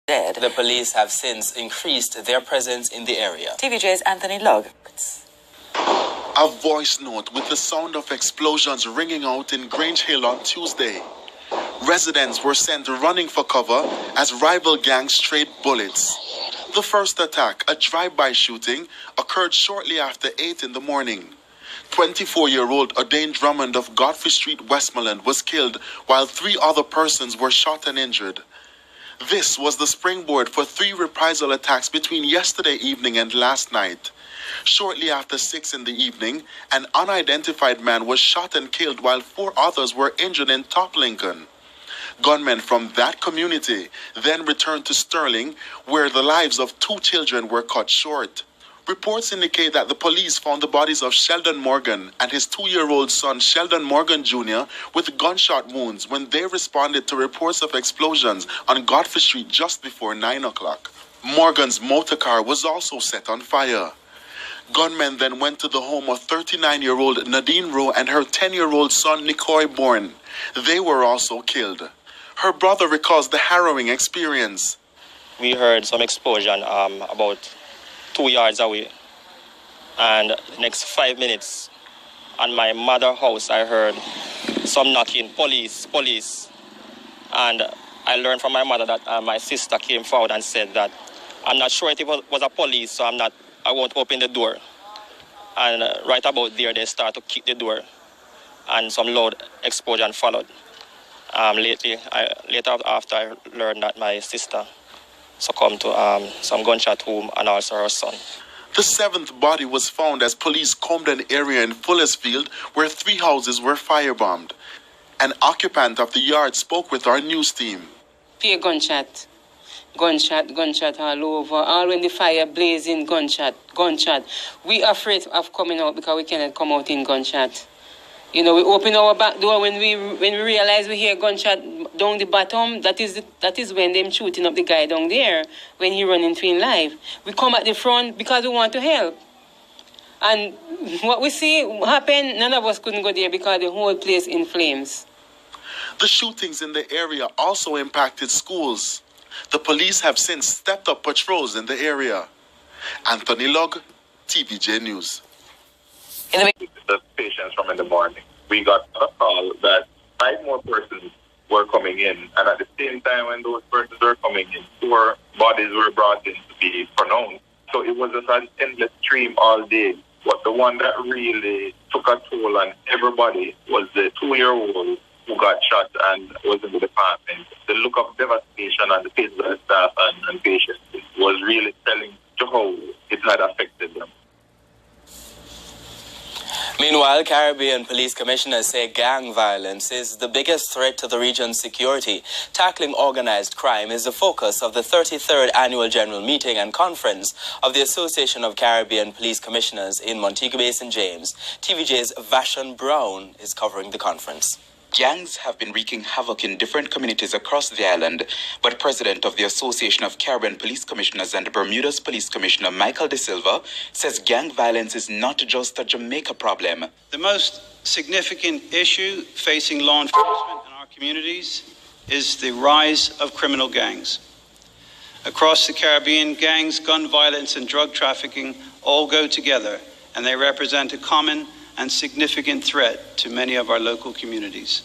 dead. The police have since increased their presence in the area. TVJ's Anthony Lugg. A voice note with the sound of explosions ringing out in Grange Hill on Tuesday. Residents were sent running for cover as rival gangs traded bullets. The first attack, a drive-by shooting, occurred shortly after 8 in the morning. 24-year-old O'Dane Drummond of Godfrey Street, Westmoreland, was killed while 3 other persons were shot and injured. This was the springboard for 3 reprisal attacks between yesterday evening and last night. Shortly after 6 in the evening, an unidentified man was shot and killed while 4 others were injured in Top Lincoln. Gunmen from that community then returned to Sterling, where the lives of 2 children were cut short. Reports indicate that the police found the bodies of Sheldon Morgan and his 2-year-old son Sheldon Morgan Jr. with gunshot wounds when they responded to reports of explosions on Godfrey Street just before 9 o'clock. Morgan's motorcar was also set on fire. Gunmen then went to the home of 39-year-old Nadine Rowe and her 10-year-old son Nicoy Bourne. They were also killed. Her brother recalls the harrowing experience. We heard some explosion about 2 yards away. And the next 5 minutes, on my mother's house, I heard some knocking, police. And I learned from my mother that my sister came forward and said that I'm not sure if it was a police, so I won't open the door. And right about there, they start to kick the door, and some loud explosion followed. Later after I learned that my sister succumbed to some gunshot wound and also her son. The 7th body was found as police combed an area in Fullersfield where 3 houses were firebombed. An occupant of the yard spoke with our news team. Fear gunshot all over. All when the fire blazing, gunshot. We are afraid of coming out because we cannot come out in gunshot. You know, we open our back door when we realize we hear gunshot down the bottom. That is when them shooting up the guy down there when he running for his life. We come at the front because we want to help. And what we see happen, none of us couldn't go there because the whole place in flames. The shootings in the area also impacted schools. The police have since stepped up patrols in the area. Anthony Lugg, TVJ News. The patients from in the morning, we got a call that 5 more persons were coming in, and at the same time when those persons were coming in, 4 bodies were brought in to be pronounced. So it was just an endless stream all day. But the one that really took a toll on everybody was the 2-year-old who got shot and was in the department. The look of devastation on the faces of the staff and patients was really telling to how it had affected them. Meanwhile, Caribbean police commissioners say gang violence is the biggest threat to the region's security. Tackling organized crime is the focus of the 33rd Annual General Meeting and Conference of the Association of Caribbean Police Commissioners in Montego Bay, St. James. TVJ's Vashon Brown is covering the conference. Gangs have been wreaking havoc in different communities across the island, but President of the Association of Caribbean Police Commissioners and Bermuda's Police Commissioner Michael De Silva says gang violence is not just a Jamaica problem. The most significant issue facing law enforcement in our communities is the rise of criminal gangs. Across the Caribbean, gangs, gun violence, and drug trafficking all go together, and they represent a common and significant threat to many of our local communities.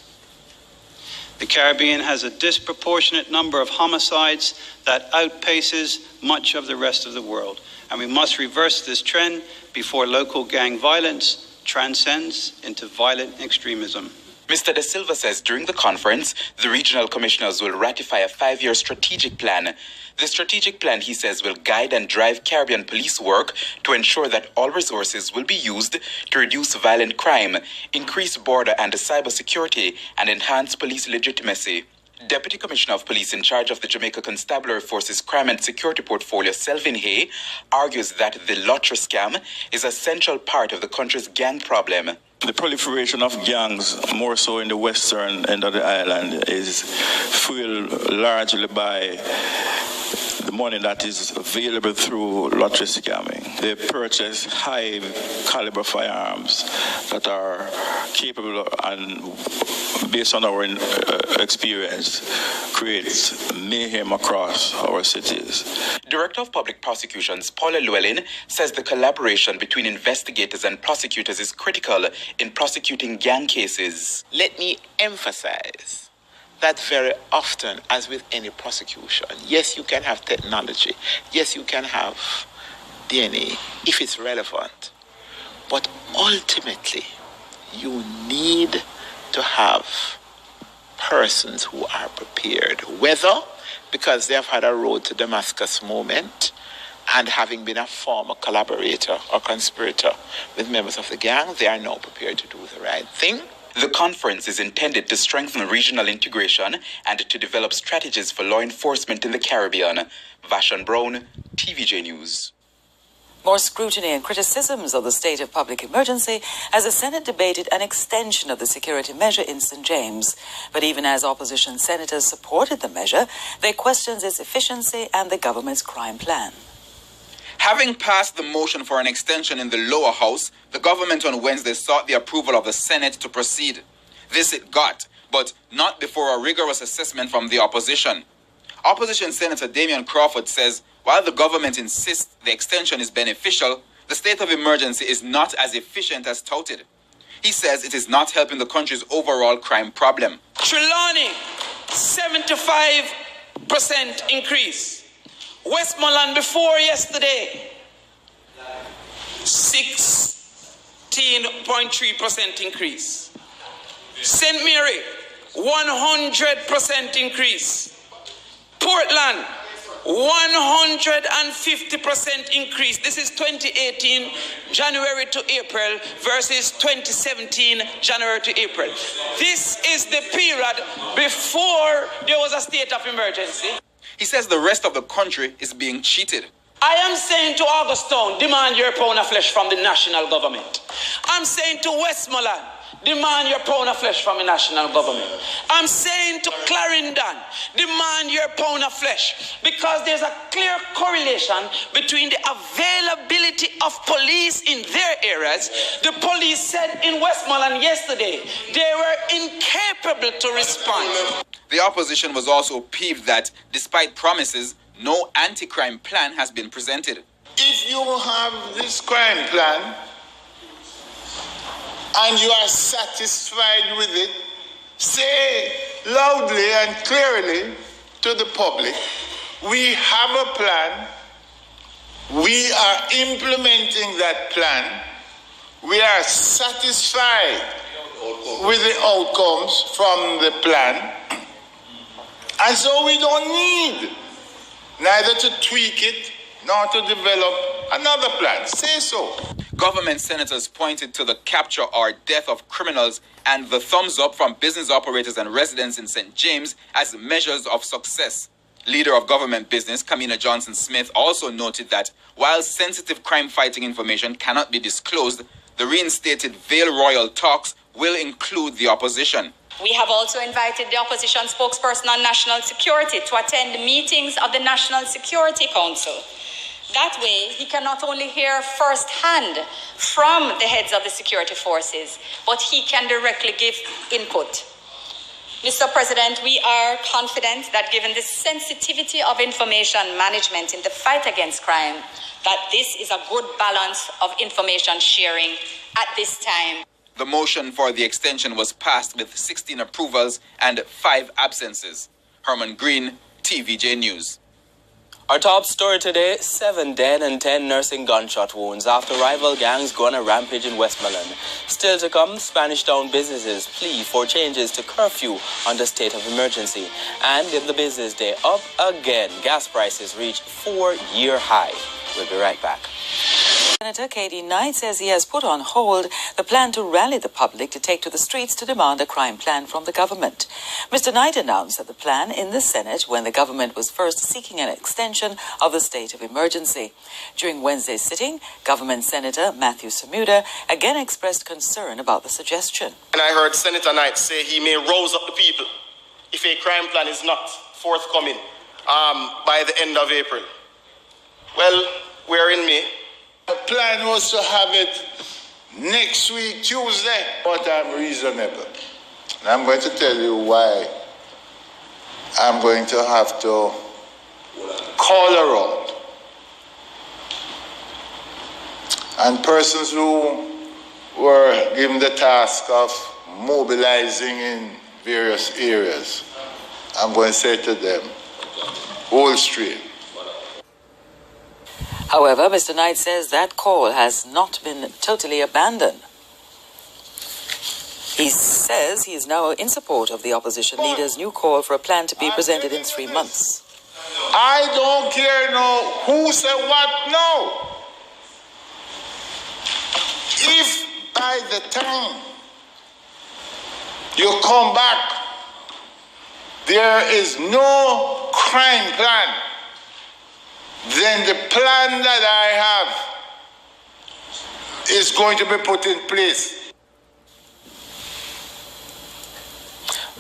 The Caribbean has a disproportionate number of homicides that outpaces much of the rest of the world, and we must reverse this trend before local gang violence transcends into violent extremism. Mr. De Silva says during the conference, the regional commissioners will ratify a 5-year strategic plan. The strategic plan, he says, will guide and drive Caribbean police work to ensure that all resources will be used to reduce violent crime, increase border and cybersecurity, and enhance police legitimacy. Deputy Commissioner of Police in charge of the Jamaica Constabulary Force's Crime and Security Portfolio, Selvin Hay, argues that the lottery scam is a central part of the country's gang problem. The proliferation of gangs, more so in the western end of the island, is fueled largely by the money that is available through lottery scamming. They purchase high caliber firearms that are capable and based on our experience, creates mayhem across our cities. Director of Public Prosecutions, Paula Llewellyn, says the collaboration between investigators and prosecutors is critical in prosecuting gang cases. Let me emphasize that very often, as with any prosecution, yes, you can have technology, yes, you can have DNA if it's relevant, but ultimately, you need to have persons who are prepared, whether because they have had a road to Damascus moment and having been a former collaborator or conspirator with members of the gang, they are now prepared to do the right thing. The conference is intended to strengthen regional integration and to develop strategies for law enforcement in the Caribbean. Vashon Brown, TVJ News. More scrutiny and criticisms of the state of public emergency as the Senate debated an extension of the security measure in St. James. But even as opposition senators supported the measure, they questioned its efficiency and the government's crime plan. Having passed the motion for an extension in the lower house, the government on Wednesday sought the approval of the Senate to proceed. This it got, but not before a rigorous assessment from the opposition. Opposition Senator Damian Crawford says while the government insists the extension is beneficial, the state of emergency is not as efficient as touted. He says it is not helping the country's overall crime problem. Trelawney, 75% increase. Westmoreland before yesterday, 16.3% increase. St. Mary, 100% increase. Portland, 150% increase. This is 2018 January to April versus 2017 January to April. This is the period before there was a state of emergency. He says the rest of the country is being cheated. I am saying to Augustown, demand your pound of flesh from the national government. I'm saying to Westmoreland, demand your pound of flesh from the national government. I'm saying to Clarendon, demand your pound of flesh, because there's a clear correlation between the availability of police in their areas. The police said in Westmoreland yesterday they were incapable to respond. The opposition was also peeved that, despite promises, no anti-crime plan has been presented. If you have this crime plan and you are satisfied with it, say loudly and clearly to the public, we have a plan, we are implementing that plan, we are satisfied with the outcomes from the plan, and so we don't need neither to tweak it nor to develop another plan. Say so. Government senators pointed to the capture or death of criminals and the thumbs up from business operators and residents in St. James as measures of success. Leader of government business, Kamina Johnson-Smith, also noted that while sensitive crime-fighting information cannot be disclosed, the reinstated Vale Royal talks will include the opposition. We have also invited the opposition spokesperson on national security to attend meetings of the National Security Council. That way, he can not only hear firsthand from the heads of the security forces, but he can directly give input. Mr. President, we are confident that given the sensitivity of information management in the fight against crime, that this is a good balance of information sharing at this time. The motion for the extension was passed with 16 approvals and 5 absences. Herman Green, TVJ News. Our top story today, 7 dead and 10 nursing gunshot wounds after rival gangs go on a rampage in Westmoreland. Still to come, Spanish Town businesses plea for changes to curfew under state of emergency. And in the business day, up again, gas prices reach 4-year high. We'll be right back. Senator K.D. Knight says he has put on hold the plan to rally the public to take to the streets to demand a crime plan from the government. Mr. Knight announced that the plan in the Senate when the government was first seeking an extension of the state of emergency. During Wednesday's sitting, Government Senator Matthew Samuda again expressed concern about the suggestion. And I heard Senator Knight say he may rouse up the people if a crime plan is not forthcoming by the end of April. Well, we're in May. The plan was to have it next week, Tuesday, but I'm reasonable. And I'm going to tell you why I'm going to have to call around. And persons who were given the task of mobilizing in various areas, I'm going to say to them, hold straight. However, Mr. Knight says that call has not been totally abandoned. He says he is now in support of the opposition leader's new call for a plan to be presented in 3 months. I don't care no who said what, no. If by the time you come back, there is no crime plan, then the plan that I have is going to be put in place.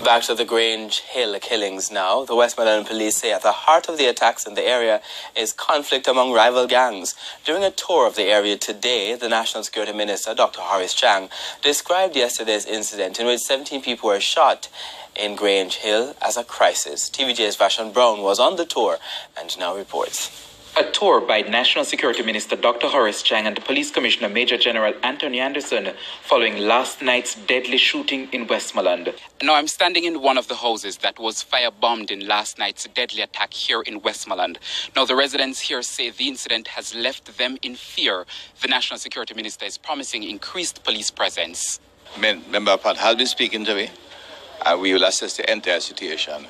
Back to the Grange Hill killings now. The Westmoreland police say at the heart of the attacks in the area is conflict among rival gangs. During a tour of the area today, the National Security Minister, Dr. Horace Chang, described yesterday's incident in which 17 people were shot in Grange Hill as a crisis. TVJ's Vashon Brown was on the tour and now reports. A tour by National Security Minister Dr. Horace Chang and Police Commissioner Major General Anthony Anderson following last night's deadly shooting in Westmoreland. Now I'm standing in one of the houses that was firebombed in last night's deadly attack here in Westmoreland. Now the residents here say the incident has left them in fear. The National Security Minister is promising increased police presence. Member Pat has been speaking to me, and we will assess the entire situation,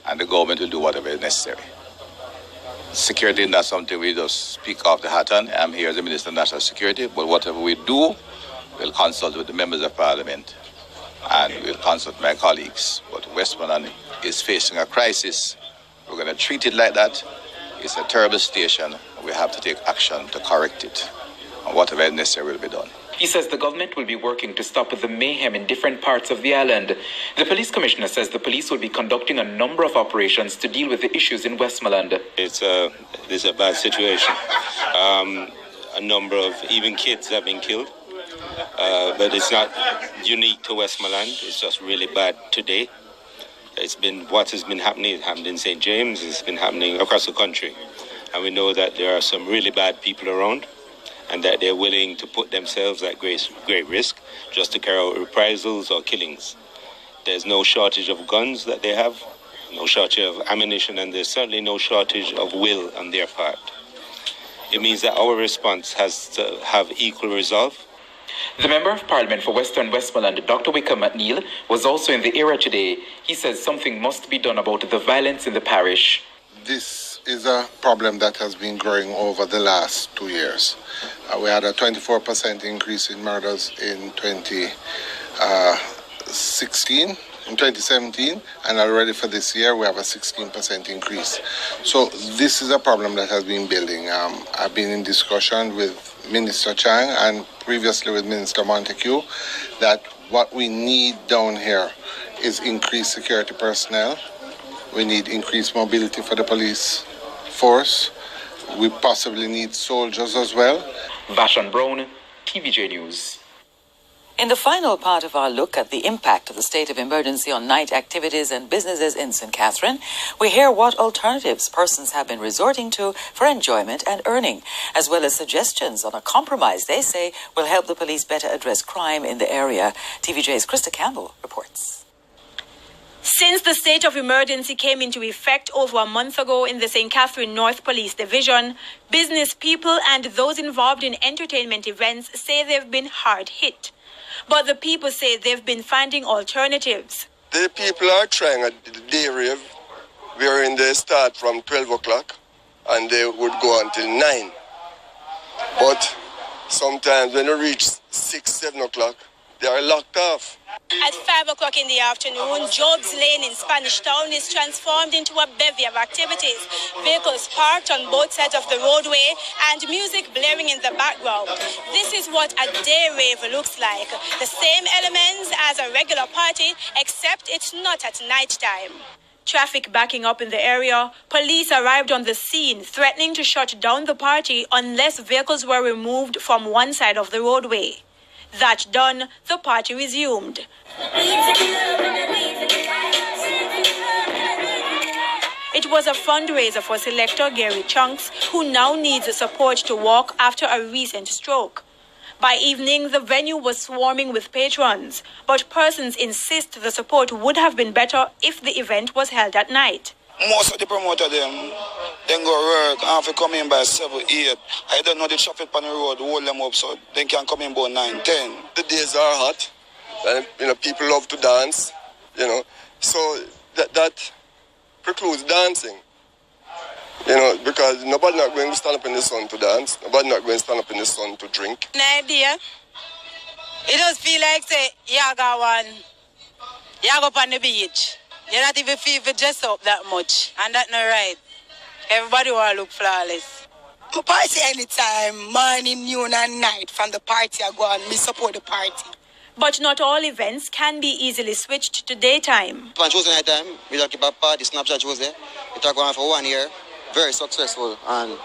and the government will do whatever is necessary. Security is not something we just speak off the hat on. I'm here as the Minister of National Security, but whatever we do, we'll consult with the members of Parliament and we'll consult my colleagues. But Westmoreland is facing a crisis. We're going to treat it like that. It's a terrible station. We have to take action to correct it, and whatever is necessary will be done. He says the government will be working to stop the mayhem in different parts of the island. The police commissioner says the police will be conducting a number of operations to deal with the issues in Westmoreland. This is a bad situation. A number of even kids have been killed, but it's not unique to Westmoreland. It's just really bad today. What has been happening. It happened in St. James. It's been happening across the country, and we know that there are some really bad people around, and that they're willing to put themselves at great risk just to carry out reprisals or killings. There's no shortage of guns that they have, no shortage of ammunition, and there's certainly no shortage of will on their part. It means that our response has to have equal resolve. The Member of Parliament for Western Westmoreland, Dr. Wickham McNeil, was also in the area today. He says something must be done about the violence in the parish. This is a problem that has been growing over the last 2 years. We had a 24% increase in murders in 2017, and already for this year we have a 16% increase. So this is a problem that has been building. I've been in discussion with Minister Chang and previously with Minister Montague that what we need down here is increased security personnel. We need increased mobility for the police force. We possibly need soldiers as well. Vashon Brown, TVJ News. In the final part of our look at the impact of the state of emergency on night activities and businesses in St. Catherine, we hear what alternatives persons have been resorting to for enjoyment and earning, as well as suggestions on a compromise they say will help the police better address crime in the area. TVJ's Krista Campbell reports. Since the state of emergency came into effect over a month ago in the St. Catherine North Police Division, business people and those involved in entertainment events say they've been hard hit. But the people say they've been finding alternatives. The people are trying a day rave, wherein they start from 12 o'clock and they would go until 9. But sometimes when they reach 6, 7 o'clock, they are locked off. At 5 o'clock in the afternoon, Job's Lane in Spanish Town is transformed into a bevy of activities. Vehicles parked on both sides of the roadway and music blaring in the background. This is what a day rave looks like. The same elements as a regular party, except it's not at night time. Traffic backing up in the area, police arrived on the scene, threatening to shut down the party unless vehicles were removed from one side of the roadway. That done, the party resumed. It was a fundraiser for selector Gary Chunks, who now needs support to walk after a recent stroke. By evening, the venue was swarming with patrons, but persons insist the support would have been better if the event was held at night. Most of the promoters, them go work and have to come in by 7, 8. I don't know the traffic on the road, hold them up so they can come in about 9, 10. The days are hot, and people love to dance, so that precludes dancing, because nobody not going to stand up in the sun to dance, nobody not going to stand up in the sun to drink. An idea, it does feel like, say, you go up on the beach. You not even feel to dress up that much, and that's not right. Everybody want to look flawless. I party anytime, morning, noon, and night. From the party I go and me support the party. But not all events can be easily switched to daytime. On Tuesday night time, we keep a party, Snapchat Tuesday. It took on for 1 year, very successful, and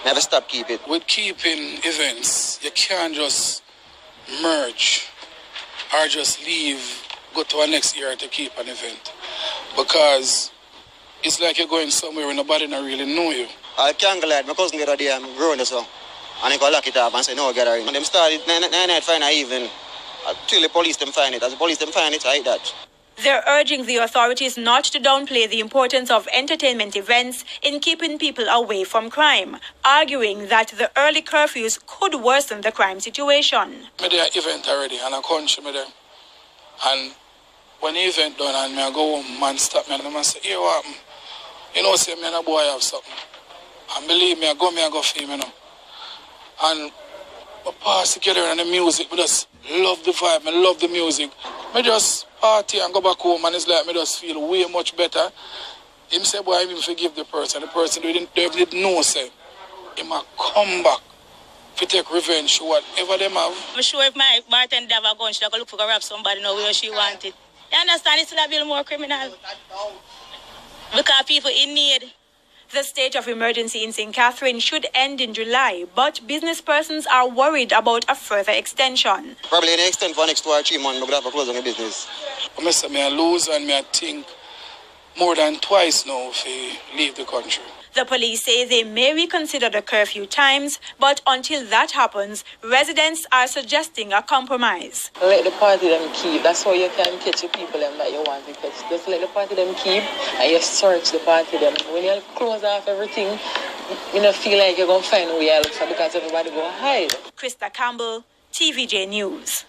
never stop keep it. With keeping events, you can't just merge or just leave, go to our next year to keep an event. Because it's like you're going somewhere where nobody not really know you. I can't glad my cousin the other day, I'm growing the song. And he got lock it up and say, no, get her in. And them started 9 night, find her even. Till the police them find it. As the police them find it, I hate that. They're urging the authorities not to downplay the importance of entertainment events in keeping people away from crime, arguing that the early curfews could worsen the crime situation. I did an event already and I country me there. And when the event done and I go home, man stop me and I say, here what happened? Say me and a boy have something. And believe me, I go film, And I pass together and the music, I just love the vibe, I love the music. I just party and go back home and it's like I just feel way much better. Him say, boy, I even forgive the person didn't know, say, he might come back to take revenge, whatever them have. I'm sure if my bartender have a gun, she'll go look for rob somebody now where she want it. You understand? It's a bit more criminal. Because people in need. The state of emergency in St. Catherine should end in July, but business persons are worried about a further extension. Probably an extent for next 2 or 3 months, we're going to have to close on the business. I say, I lose and I think more than twice now if I leave the country. The police say they may reconsider the curfew times, but until that happens, residents are suggesting a compromise. Let the party them keep. That's how you can catch the people them that you want to catch. Just let the party them keep and you search the party them. When you close off everything, you don't feel like you're going to find a way out because everybody go hide. Krista Campbell, TVJ News.